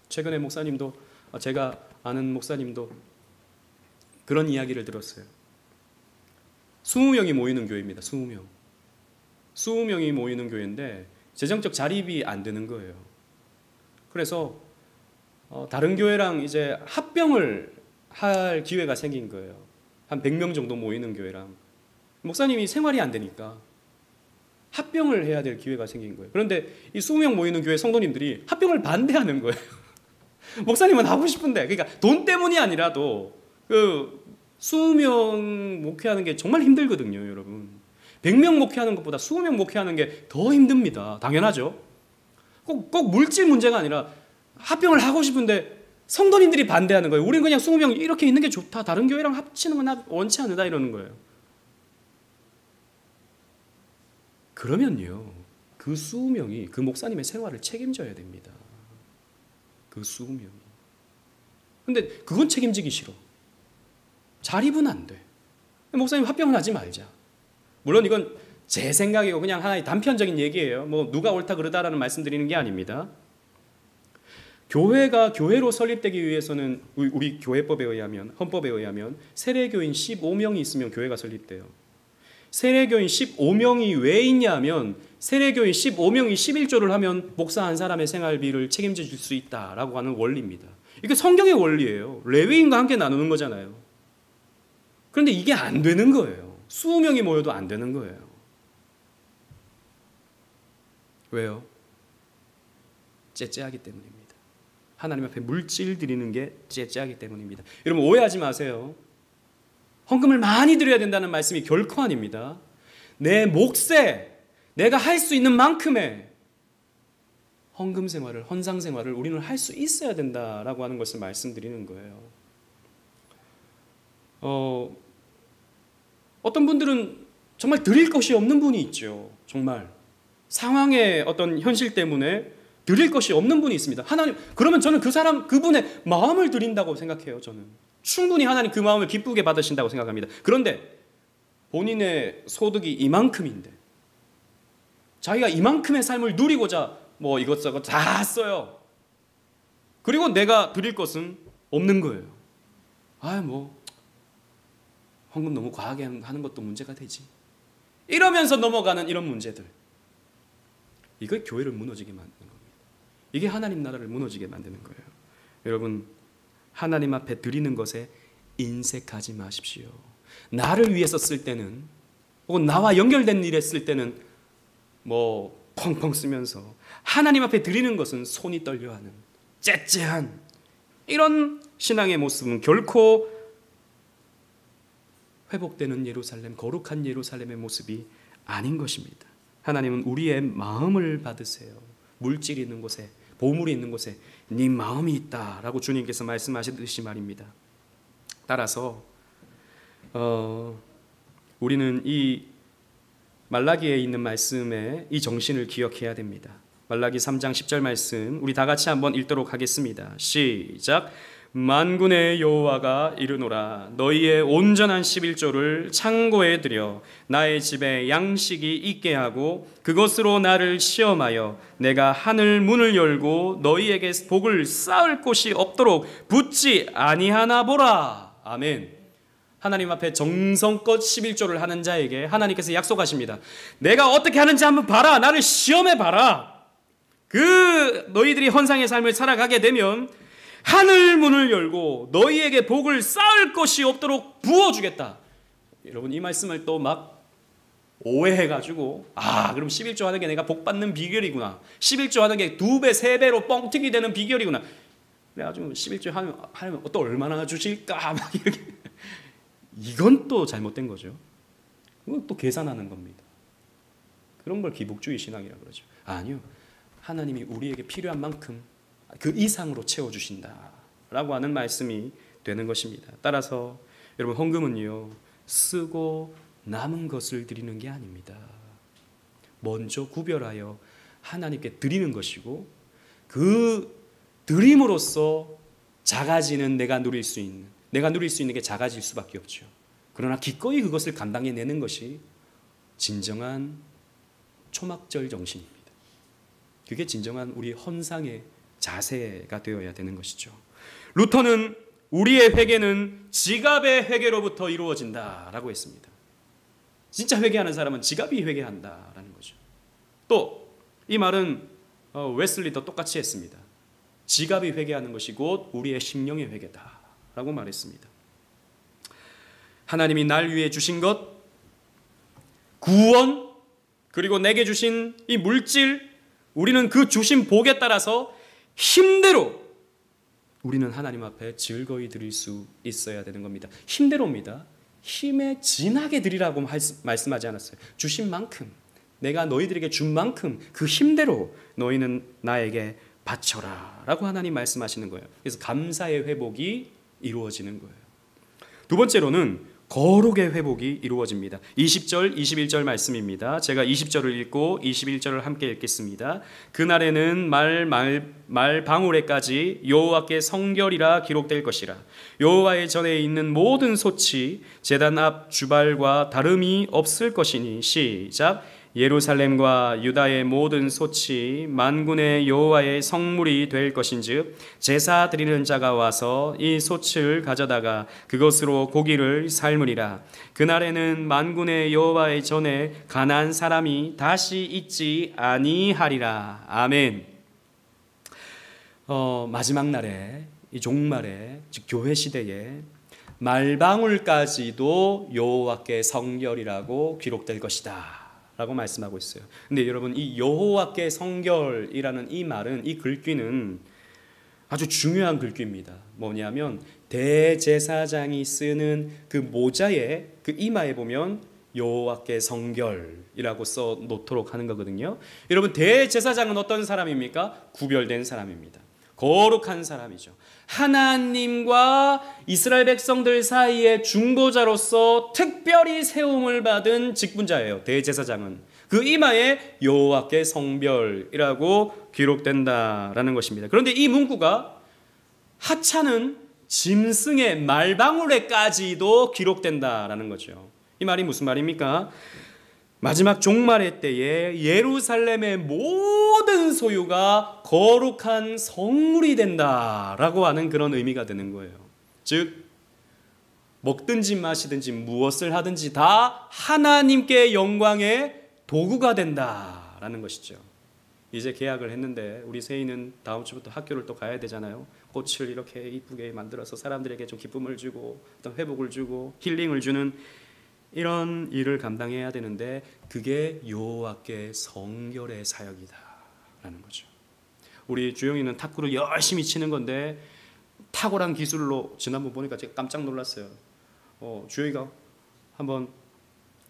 최근에 목사님도, 제가 아는 목사님도 그런 이야기를 들었어요. 20명이 모이는 교회입니다. 20명이 모이는 교회인데 재정적 자립이 안 되는 거예요. 그래서 다른 교회랑 이제 합병을 할 기회가 생긴 거예요. 한 100명 정도 모이는 교회랑. 목사님이 생활이 안 되니까 합병을 해야 될 기회가 생긴 거예요. 그런데 이 20명 모이는 교회 성도님들이 합병을 반대하는 거예요. 목사님은 하고 싶은데, 그러니까 돈 때문이 아니라도 그 20명 목회하는 게 정말 힘들거든요, 여러분. 100명 목회하는 것보다 20명 목회하는 게 더 힘듭니다. 당연하죠. 꼭 물질 문제가 아니라 합병을 하고 싶은데 성도님들이 반대하는 거예요. 우리는 그냥 20명 이렇게 있는 게 좋다. 다른 교회랑 합치는 건 나 원치 않는다 이러는 거예요. 그러면요, 그 20명이 그 목사님의 생활을 책임져야 됩니다. 그 20명이. 근데 그건 책임지기 싫어. 자립은 안 돼. 목사님 합병은 하지 말자. 물론 이건 제 생각이고 그냥 하나의 단편적인 얘기예요. 누가 옳다 그르다라는 말씀드리는 게 아닙니다. 교회가 교회로 설립되기 위해서는 우리 교회법에 의하면, 헌법에 의하면 세례교인 15명이 있으면 교회가 설립돼요. 세례교인 15명이 왜 있냐면 세례교인 15명이 11조를 하면 목사 한 사람의 생활비를 책임져 줄 수 있다라고 하는 원리입니다. 이게 성경의 원리예요. 레위인과 함께 나누는 거잖아요. 그런데 이게 안 되는 거예요. 20명이 모여도 안 되는 거예요. 왜요? 째째하기 때문입니다. 하나님 앞에 물질 드리는 게 째째하기 때문입니다. 여러분 오해하지 마세요. 헌금을 많이 드려야 된다는 말씀이 결코 아닙니다. 내 몫에 내가 할 수 있는 만큼의 헌금 생활을, 헌상 생활을 우리는 할 수 있어야 된다라고 하는 것을 말씀드리는 거예요. 어떤 분들은 정말 드릴 것이 없는 분이 있죠. 정말 상황의 어떤 현실 때문에 드릴 것이 없는 분이 있습니다. 하나님, 그러면 저는 그분의 마음을 드린다고 생각해요. 저는 충분히 하나님 그 마음을 기쁘게 받으신다고 생각합니다. 그런데 본인의 소득이 이만큼인데 자기가 이만큼의 삶을 누리고자 이것저것 다 써요. 그리고 내가 드릴 것은 없는 거예요. 헌금 너무 과하게 하는 것도 문제가 되지. 이러면서 넘어가는 이런 문제들. 이거 교회를 무너지게 만드는 겁니다. 이게 하나님 나라를 무너지게 만드는 거예요. 여러분, 하나님 앞에 드리는 것에 인색하지 마십시오. 나를 위해서 쓸 때는, 혹은 나와 연결된 일에 쓸 때는 뭐 펑펑 쓰면서 하나님 앞에 드리는 것은 손이 떨려하는 째째한 이런 신앙의 모습은 결코 회복되는 예루살렘, 거룩한 예루살렘의 모습이 아닌 것입니다. 하나님은 우리의 마음을 받으세요. 물질이 있는 곳에, 보물이 있는 곳에 네 마음이 있다라고 주님께서 말씀하시듯이 말입니다. 따라서 우리는 이 말라기에 있는 말씀의 이 정신을 기억해야 됩니다. 말라기 3장 10절 말씀 우리 다 같이 한번 읽도록 하겠습니다. 시작. 만군의 여호와가 이르노라 너희의 온전한 11조를 창고에 들여 나의 집에 양식이 있게 하고 그것으로 나를 시험하여 내가 하늘 문을 열고 너희에게 복을 쌓을 곳이 없도록 붙지 아니하나 보라. 아멘. 하나님 앞에 정성껏 11조를 하는 자에게 하나님께서 약속하십니다. 내가 어떻게 하는지 한번 봐라. 나를 시험해 봐라. 그 너희들이 헌상의 삶을 살아가게 되면 하늘 문을 열고 너희에게 복을 쌓을 것이 없도록 부어주겠다. 여러분 이 말씀을 또 막 오해해가지고 그럼 11조 하는 게 내가 복 받는 비결이구나. 11조 하는 게 2배, 3배로 뻥튀기 되는 비결이구나. 그래가지고 11조 하면 또 얼마나 주실까 막 이렇게. 이건 또 잘못된 거죠. 이건 또 계산하는 겁니다. 그런 걸 기복주의 신앙이라고 그러죠. 아니요. 하나님이 우리에게 필요한 만큼 그 이상으로 채워주신다라고 하는 말씀이 되는 것입니다. 따라서 여러분 헌금은요 쓰고 남은 것을 드리는 게 아닙니다. 먼저 구별하여 하나님께 드리는 것이고 그 드림으로써 작아지는 내가 누릴 수 있는 게 작아질 수밖에 없죠. 그러나 기꺼이 그것을 감당해내는 것이 진정한 초막절 정신입니다. 그게 진정한 우리 헌상의 자세가 되어야 되는 것이죠. 루터는 우리의 회개는 지갑의 회개로부터 이루어진다라고 했습니다. 진짜 회개하는 사람은 지갑이 회개한다라는 거죠. 또 이 말은 웨슬리도 똑같이 했습니다. 지갑이 회개하는 것이 곧 우리의 심령의 회개다라고 말했습니다. 하나님이 날 위해 주신 것, 구원, 그리고 내게 주신 이 물질, 우리는 그 주신 복에 따라서 힘대로 우리는 하나님 앞에 즐거이 드릴 수 있어야 되는 겁니다. 힘대로입니다. 힘에 진하게 드리라고 말씀하지 않았어요. 주신 만큼, 내가 너희들에게 준 만큼 그 힘대로 너희는 나에게 바쳐라 라고 하나님 말씀하시는 거예요. 그래서 감사의 회복이 이루어지는 거예요. 두 번째로는 거룩의 회복이 이루어집니다. 20절, 21절 말씀입니다. 제가 20절을 읽고 21절을 함께 읽겠습니다. 그날에는 말 방울에까지 여호와께 성결이라 기록될 것이라. 여호와의 전에 있는 모든 솥이 제단 앞 주발과 다름이 없을 것이니. 시작. 예루살렘과 유다의 모든 솥이 만군의 여호와의 성물이 될 것인즉 제사 드리는 자가 와서 이 솥을 가져다가 그것으로 고기를 삶으리라. 그날에는 만군의 여호와의 전에 가난 사람이 다시 있지 아니하리라. 아멘. 마지막 날에, 이 종말에, 즉 교회 시대에 말방울까지도 여호와께 성결이라고 기록될 것이다 라고 말씀하고 있어요. 근데 여러분 이 여호와께 성결이라는 이 말은, 이 글귀는 아주 중요한 글귀입니다. 뭐냐면 대제사장이 쓰는 그 모자에, 그 이마에 보면 여호와께 성결이라고 써 놓도록 하는 거거든요. 여러분 대제사장은 어떤 사람입니까? 구별된 사람입니다. 거룩한 사람이죠. 하나님과 이스라엘 백성들 사이의 중보자로서 특별히 세움을 받은 직분자예요. 대제사장은 그 이마에 여호와께 성별이라고 기록된다라는 것입니다. 그런데 이 문구가 하찮은 짐승의 말방울에까지도 기록된다라는 거죠. 이 말이 무슨 말입니까? 마지막 종말의 때에 예루살렘의 모든 소유가 거룩한 성물이 된다라고 하는 그런 의미가 되는 거예요. 즉 먹든지 마시든지 무엇을 하든지 다 하나님께 영광의 도구가 된다라는 것이죠. 이제 계약을 했는데 우리 세이는 다음 주부터 학교를 또 가야 되잖아요. 꽃을 이렇게 이쁘게 만들어서 사람들에게 좀 기쁨을 주고 어떤 회복을 주고 힐링을 주는 이런 일을 감당해야 되는데 그게 여호와께 성결의 사역이다라는 거죠. 우리 주영이는 탁구를 열심히 치는 건데 탁월한 기술로 지난번 보니까 제가 깜짝 놀랐어요. 주영이가 한번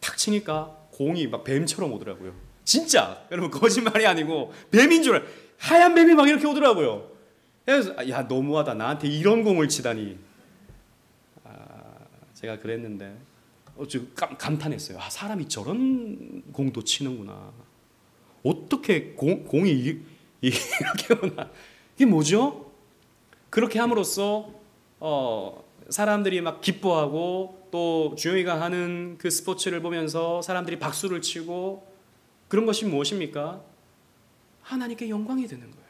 탁 치니까 공이 막 뱀처럼 오더라고요. 진짜 여러분 거짓말이 아니고 뱀인 줄 하얀 뱀이 막 이렇게 오더라고요. 그래서 야 너무하다 나한테 이런 공을 치다니. 제가 그랬는데 지금 감탄했어요. 사람이 저런 공도 치는구나. 어떻게 공이 이렇게 오나. 이게 뭐죠? 그렇게 함으로써 사람들이 막 기뻐하고 또 주영이가 하는 그 스포츠를 보면서 사람들이 박수를 치고 그런 것이 무엇입니까? 하나님께 영광이 되는 거예요.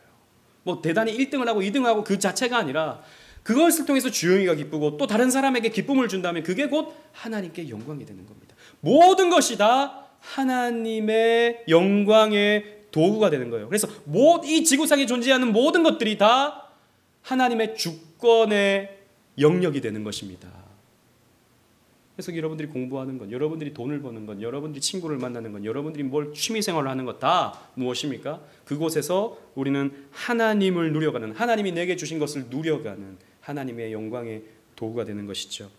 뭐 대단히 1등을 하고 2등을 하고 그 자체가 아니라 그것을 통해서 주영이가 기쁘고 또 다른 사람에게 기쁨을 준다면 그게 곧 하나님께 영광이 되는 겁니다. 모든 것이 다 하나님의 영광의 도구가 되는 거예요. 그래서 이 지구상에 존재하는 모든 것들이 다 하나님의 주권의 영역이 되는 것입니다. 그래서 여러분들이 공부하는 것, 여러분들이 돈을 버는 것, 여러분들이 친구를 만나는 것, 여러분들이 뭘 취미생활을 하는 것 다 무엇입니까? 그곳에서 우리는 하나님을 누려가는, 하나님이 내게 주신 것을 누려가는 하나님의 영광의 도구가 되는 것이죠.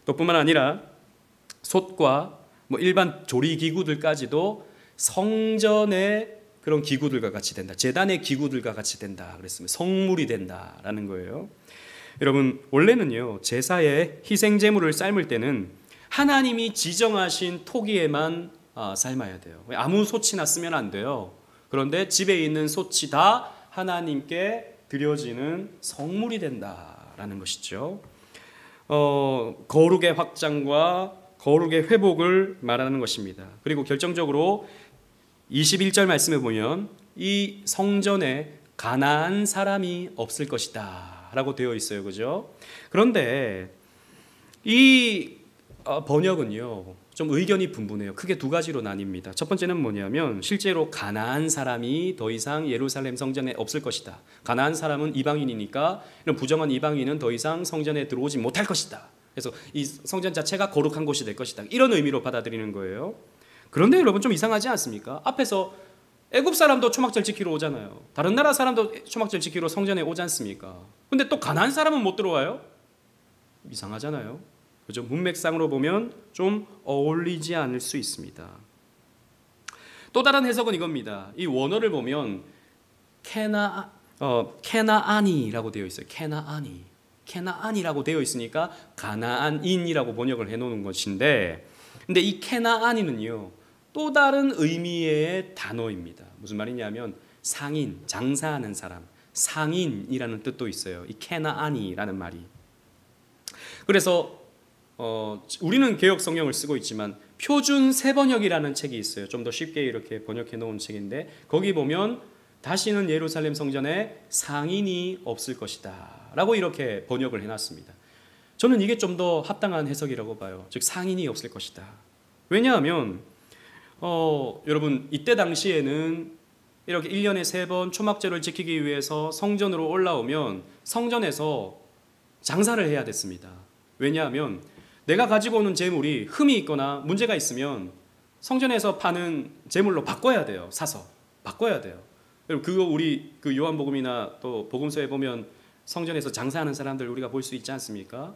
또 뿐만 아니라 솥과 뭐 일반 조리기구들까지도 성전의 그런 기구들과 같이 된다. 제단의 기구들과 같이 된다. 그랬으면 성물이 된다라는 거예요. 여러분 원래는요 제사의 희생제물을 삶을 때는 하나님이 지정하신 토기에만 삶아야 돼요. 아무 솥이나 쓰면 안 돼요. 그런데 집에 있는 솥이 다 하나님께 드려지는 성물이 된다라는 것이죠. 거룩의 확장과 거룩의 회복을 말하는 것입니다. 그리고 결정적으로 21절 말씀에 보면 이 성전에 가난한 사람이 없을 것이다 라고 되어 있어요. 그죠? 그런데 이 번역은요 좀 의견이 분분해요. 크게 두 가지로 나뉩니다. 첫 번째는 뭐냐면 실제로 가난한 사람이 더 이상 예루살렘 성전에 없을 것이다. 가난한 사람은 이방인이니까 이런 부정한 이방인은 더 이상 성전에 들어오지 못할 것이다. 그래서 이 성전 자체가 거룩한 곳이 될 것이다. 이런 의미로 받아들이는 거예요. 그런데 여러분 좀 이상하지 않습니까? 앞에서 애굽 사람도 초막절 지키러 오잖아요. 다른 나라 사람도 초막절 지키러 성전에 오지 않습니까? 근데 또 가난한 사람은 못 들어와요? 이상하잖아요. 그죠? 문맥상으로 보면 좀 어울리지 않을 수 있습니다. 또 다른 해석은 이겁니다. 이 원어를 보면 케나안이라고 되어 있어요. 케나안이라고 되어 있으니까 가나안인이라고 번역을 해놓은 것인데, 근데 이 케나안이는요 또 다른 의미의 단어입니다. 무슨 말이냐면 상인, 장사하는 사람, 상인이라는 뜻도 있어요. 이 케나안이라는 말이. 그래서 우리는 개역 성경을 쓰고 있지만 표준 새번역이라는 책이 있어요. 좀 더 쉽게 이렇게 번역해 놓은 책인데 거기 보면 다시는 예루살렘 성전에 상인이 없을 것이다 라고 이렇게 번역을 해놨습니다. 저는 이게 좀 더 합당한 해석이라고 봐요. 즉 상인이 없을 것이다. 왜냐하면 여러분 이때 당시에는 이렇게 1년에 3번 초막절을 지키기 위해서 성전으로 올라오면 성전에서 장사를 해야 됐습니다. 왜냐하면 내가 가지고 오는 재물이 흠이 있거나 문제가 있으면 성전에서 파는 재물로 바꿔야 돼요. 사서 바꿔야 돼요. 그거 우리 그 요한복음이나 또 복음서에 보면 성전에서 장사하는 사람들 우리가 볼 수 있지 않습니까?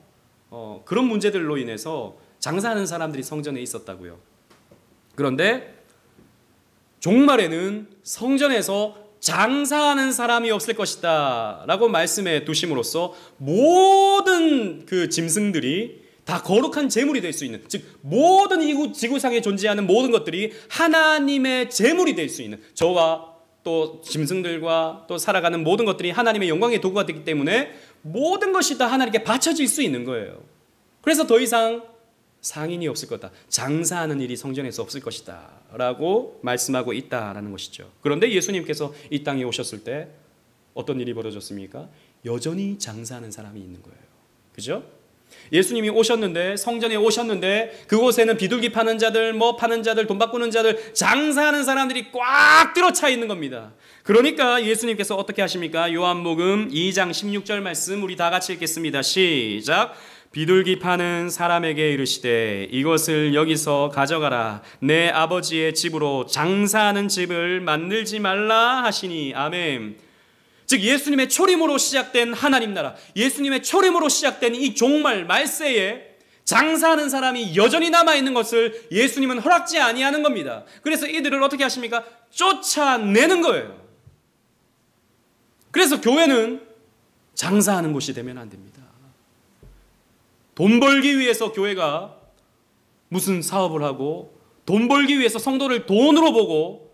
그런 문제들로 인해서 장사하는 사람들이 성전에 있었다고요. 그런데 종말에는 성전에서 장사하는 사람이 없을 것이다 라고 말씀해 두심으로써 모든 그 짐승들이 다 거룩한 제물이 될 수 있는, 즉 모든 이 지구상에 존재하는 모든 것들이 하나님의 제물이 될 수 있는, 저와 또 짐승들과 또 살아가는 모든 것들이 하나님의 영광의 도구가 되기 때문에 모든 것이 다 하나님께 바쳐질 수 있는 거예요. 그래서 더 이상 상인이 없을 거다, 장사하는 일이 성전에서 없을 것이다 라고 말씀하고 있다라는 것이죠. 그런데 예수님께서 이 땅에 오셨을 때 어떤 일이 벌어졌습니까? 여전히 장사하는 사람이 있는 거예요. 그죠? 예수님이 오셨는데, 성전에 오셨는데 그곳에는 비둘기 파는 자들, 뭐 파는 자들, 돈 바꾸는 자들, 장사하는 사람들이 꽉 들어차 있는 겁니다. 그러니까 예수님께서 어떻게 하십니까? 요한복음 2장 16절 말씀 우리 다 같이 읽겠습니다. 시작. 비둘기 파는 사람에게 이르시되 이것을 여기서 가져가라. 내 아버지의 집으로 장사하는 집을 만들지 말라 하시니. 아멘. 즉 예수님의 초림으로 시작된 하나님 나라, 예수님의 초림으로 시작된 이 종말 말세에 장사하는 사람이 여전히 남아있는 것을 예수님은 허락지 아니하는 겁니다. 그래서 이들을 어떻게 하십니까? 쫓아내는 거예요. 그래서 교회는 장사하는 곳이 되면 안 됩니다. 돈 벌기 위해서 교회가 무슨 사업을 하고, 돈 벌기 위해서 성도를 돈으로 보고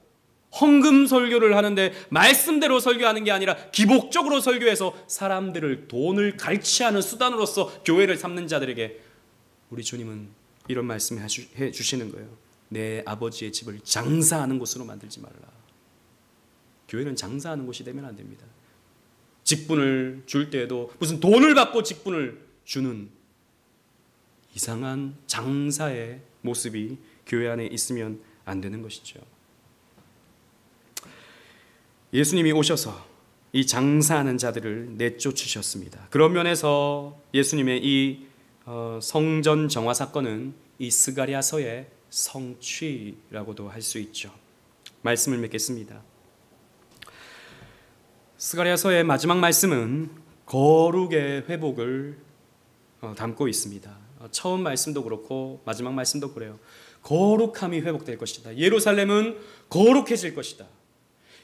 헌금 설교를 하는데 말씀대로 설교하는 게 아니라 기복적으로 설교해서 사람들을 돈을 갈취하는 수단으로서 교회를 삼는 자들에게 우리 주님은 이런 말씀을 해주시는 거예요. 내 아버지의 집을 장사하는 곳으로 만들지 말라. 교회는 장사하는 곳이 되면 안 됩니다. 직분을 줄 때에도 무슨 돈을 받고 직분을 주는 이상한 장사의 모습이 교회 안에 있으면 안 되는 것이죠. 예수님이 오셔서 이 장사하는 자들을 내쫓으셨습니다. 그런 면에서 예수님의 이 성전 정화 사건은 이 스가랴서의 성취라고도 할 수 있죠. 말씀을 맺겠습니다. 스가랴서의 마지막 말씀은 거룩의 회복을 담고 있습니다. 처음 말씀도 그렇고 마지막 말씀도 그래요. 거룩함이 회복될 것이다. 예루살렘은 거룩해질 것이다.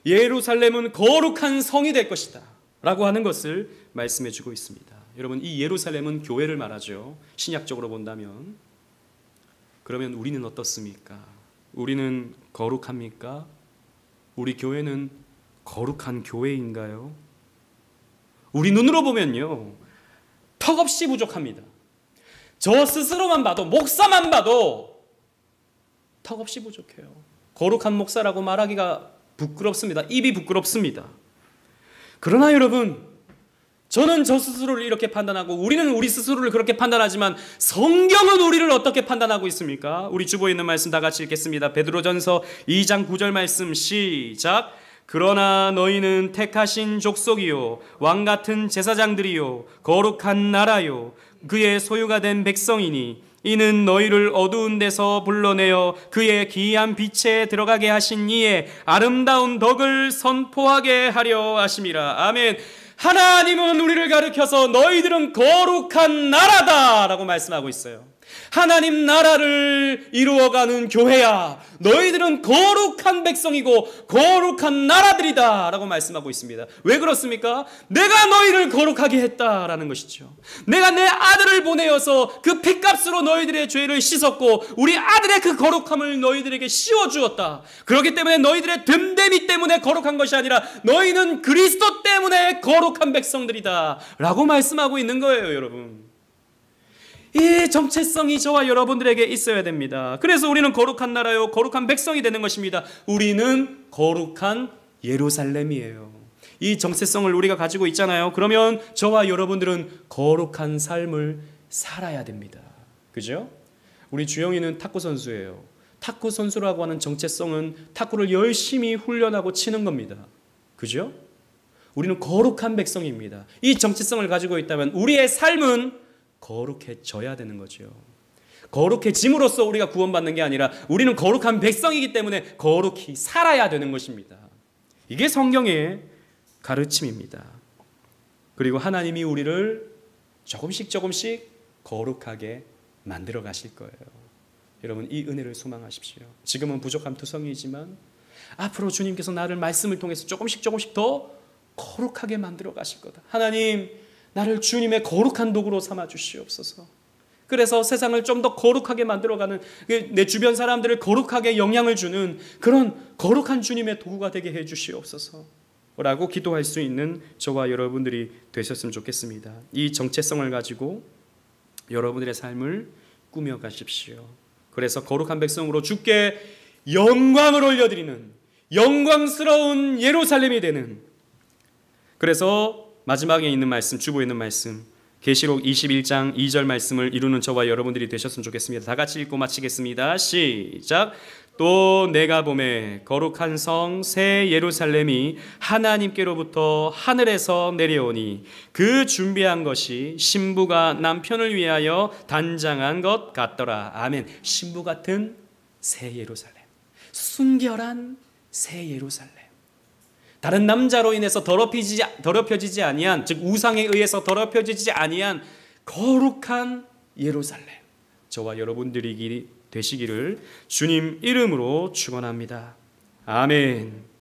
예루살렘은 거룩한 성이 될 것이다 라고 하는 것을 말씀해 주고 있습니다. 여러분, 이 예루살렘은 교회를 말하죠. 신약적으로 본다면. 그러면 우리는 어떻습니까? 우리는 거룩합니까? 우리 교회는 거룩한 교회인가요? 우리 눈으로 보면요, 턱없이 부족합니다. 저 스스로만 봐도, 목사만 봐도 턱없이 부족해요. 거룩한 목사라고 말하기가 부끄럽습니다. 입이 부끄럽습니다. 그러나 여러분, 저는 저 스스로를 이렇게 판단하고 우리는 우리 스스로를 그렇게 판단하지만 성경은 우리를 어떻게 판단하고 있습니까? 우리 주보에 있는 말씀 다 같이 읽겠습니다. 베드로전서 2장 9절 말씀 시작. 그러나 너희는 택하신 족속이요 왕같은 제사장들이요 거룩한 나라요 그의 소유가 된 백성이니 이는 너희를 어두운 데서 불러내어 그의 기이한 빛에 들어가게 하신 이의 아름다운 덕을 선포하게 하려 하심이라. 아멘. 하나님은 우리를 가리켜서 너희들은 거룩한 나라다 라고 말씀하고 있어요. 하나님 나라를 이루어가는 교회야, 너희들은 거룩한 백성이고 거룩한 나라들이다 라고 말씀하고 있습니다. 왜 그렇습니까? 내가 너희를 거룩하게 했다라는 것이죠. 내가 내 아들을 보내어서 그 핏값으로 너희들의 죄를 씻었고 우리 아들의 그 거룩함을 너희들에게 씌워주었다. 그렇기 때문에 너희들의 됨됨이 때문에 거룩한 것이 아니라 너희는 그리스도 때문에 거룩한 백성들이다 라고 말씀하고 있는 거예요. 여러분, 이 정체성이 저와 여러분들에게 있어야 됩니다. 그래서 우리는 거룩한 나라요 거룩한 백성이 되는 것입니다. 우리는 거룩한 예루살렘이에요. 이 정체성을 우리가 가지고 있잖아요. 그러면 저와 여러분들은 거룩한 삶을 살아야 됩니다. 그죠? 우리 주영이는 탁구 선수예요. 탁구 선수라고 하는 정체성은 탁구를 열심히 훈련하고 치는 겁니다. 그죠? 우리는 거룩한 백성입니다. 이 정체성을 가지고 있다면 우리의 삶은 거룩해져야 되는 거죠. 거룩해짐으로써 우리가 구원받는 게 아니라 우리는 거룩한 백성이기 때문에 거룩히 살아야 되는 것입니다. 이게 성경의 가르침입니다. 그리고 하나님이 우리를 조금씩 거룩하게 만들어 가실 거예요. 여러분, 이 은혜를 소망하십시오. 지금은 부족한 투성이지만 앞으로 주님께서 나를 말씀을 통해서 조금씩 더 거룩하게 만들어 가실 거다. 하나님, 나를 주님의 거룩한 도구로 삼아 주시옵소서. 그래서 세상을 좀 더 거룩하게 만들어가는, 내 주변 사람들을 거룩하게 영향을 주는 그런 거룩한 주님의 도구가 되게 해 주시옵소서 라고 기도할 수 있는 저와 여러분들이 되셨으면 좋겠습니다. 이 정체성을 가지고 여러분들의 삶을 꾸며가십시오. 그래서 거룩한 백성으로 주께 영광을 올려드리는 영광스러운 예루살렘이 되는, 그래서 마지막에 있는 말씀, 주보에 있는 말씀, 계시록 21장 2절 말씀을 이루는 저와 여러분들이 되셨으면 좋겠습니다. 다 같이 읽고 마치겠습니다. 시작. 또 내가 보매 거룩한 성 새 예루살렘이 하나님께로부터 하늘에서 내려오니 그 준비한 것이 신부가 남편을 위하여 단장한 것 같더라. 아멘. 신부 같은 새 예루살렘, 순결한 새 예루살렘, 다른 남자로 인해서 더럽혀지지 아니한, 즉 우상에 의해서 더럽혀지지 아니한 거룩한 예루살렘, 저와 여러분들이 되시기를 주님 이름으로 축원합니다. 아멘.